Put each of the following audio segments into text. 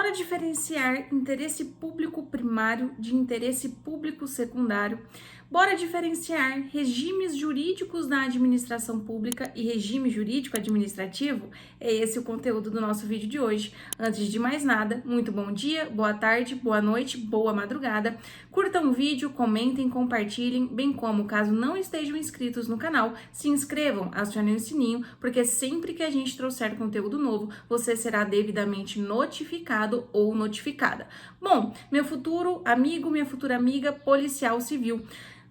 Bora diferenciar interesse público primário de interesse público secundário. Bora diferenciar regimes jurídicos da administração pública e regime jurídico administrativo? É esse o conteúdo do nosso vídeo de hoje. Antes de mais nada, muito bom dia, boa tarde, boa noite, boa madrugada. Curtam o vídeo, comentem, compartilhem, bem como, caso não estejam inscritos no canal, se inscrevam, acionem o sininho, porque sempre que a gente trouxer conteúdo novo, você será devidamente notificado ou notificada. Bom, meu futuro amigo, minha futura amiga, policial civil.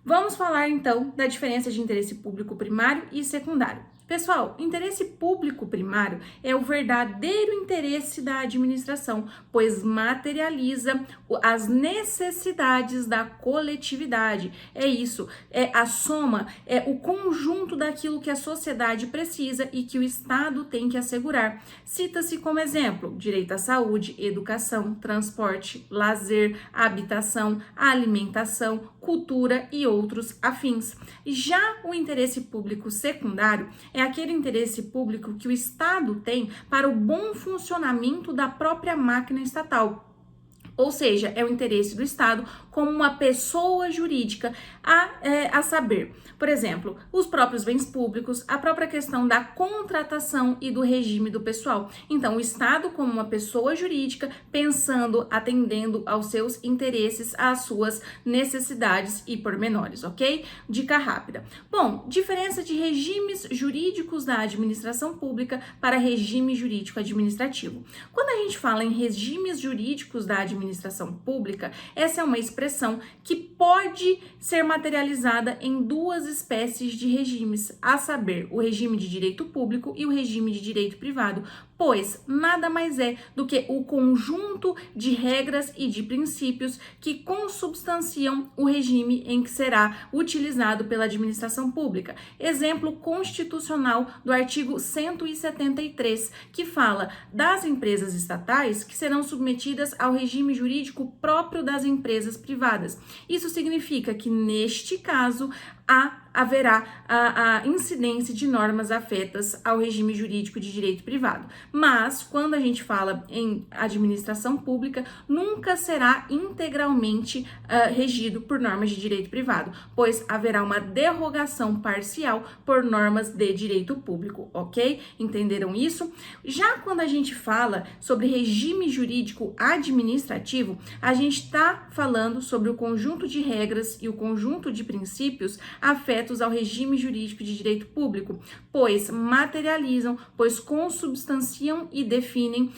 Vamos falar então da diferença de interesse público primário e secundário. Pessoal, interesse público primário é o verdadeiro interesse da administração, pois materializa as necessidades da coletividade. É isso, é a soma, é o conjunto daquilo que a sociedade precisa e que o Estado tem que assegurar. Cita-se como exemplo: direito à saúde, educação, transporte, lazer, habitação, alimentação, cultura e outros afins. Já o interesse público secundário é aquele interesse público que o Estado tem para o bom funcionamento da própria máquina estatal. Ou seja, é o interesse do Estado como uma pessoa jurídica, a saber, por exemplo, os próprios bens públicos, a própria questão da contratação e do regime do pessoal. Então, o Estado como uma pessoa jurídica, pensando, atendendo aos seus interesses, às suas necessidades e pormenores, ok? Dica rápida. Bom, diferença de regimes jurídicos da administração pública para regime jurídico administrativo. Quando a gente fala em regimes jurídicos da administração pública, essa é uma expressão que pode ser materializada em duas espécies de regimes, a saber, o regime de direito público e o regime de direito privado, pois nada mais é do que o conjunto de regras e de princípios que consubstanciam o regime em que será utilizado pela administração pública. Exemplo constitucional do artigo 173, que fala das empresas estatais que serão submetidas ao regime jurídico próprio das empresas privadas. Isso significa que, neste caso, haverá a incidência de normas afetas ao regime jurídico de direito privado. Mas, quando a gente fala em administração pública, nunca será integralmente regido por normas de direito privado, pois haverá uma derrogação parcial por normas de direito público, ok? Entenderam isso? Já quando a gente fala sobre regime jurídico administrativo, a gente está falando sobre o conjunto de regras e o conjunto de princípios afetos ao regime jurídico de direito público, pois materializam, pois consubstanciam e definem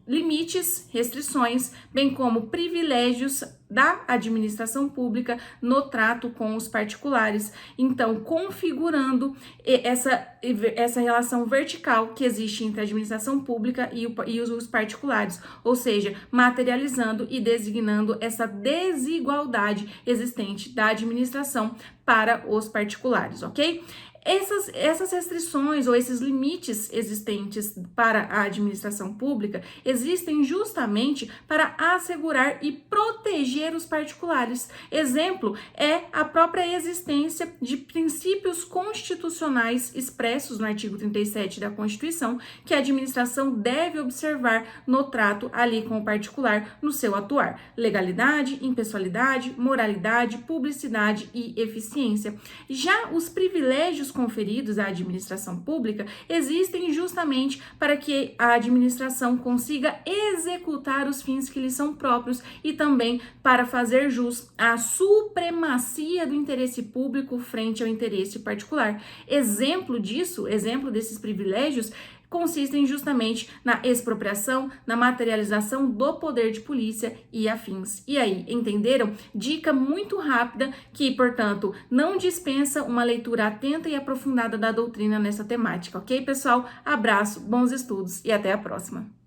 limites, restrições, bem como privilégios da administração pública no trato com os particulares, então configurando essa relação vertical que existe entre a administração pública e os particulares, ou seja, materializando e designando essa desigualdade existente da administração para os particulares, ok? Essas restrições ou esses limites existentes para a administração pública existem justamente para assegurar e proteger os particulares. Exemplo é a própria existência de princípios constitucionais expressos no artigo 37 da Constituição, que a administração deve observar no trato ali com o particular no seu atuar. Legalidade, impessoalidade, moralidade, publicidade e eficiência. Já os privilégios conferidos à administração pública existem justamente para que a administração consiga executar os fins que lhe são próprios e também para fazer jus à supremacia do interesse público frente ao interesse particular. Exemplo disso, exemplo desses privilégios, consistem justamente na expropriação, na materialização do poder de polícia e afins. E aí, entenderam? Dica muito rápida que, portanto, não dispensa uma leitura atenta e aprofundada da doutrina nessa temática, ok, pessoal? Abraço, bons estudos e até a próxima!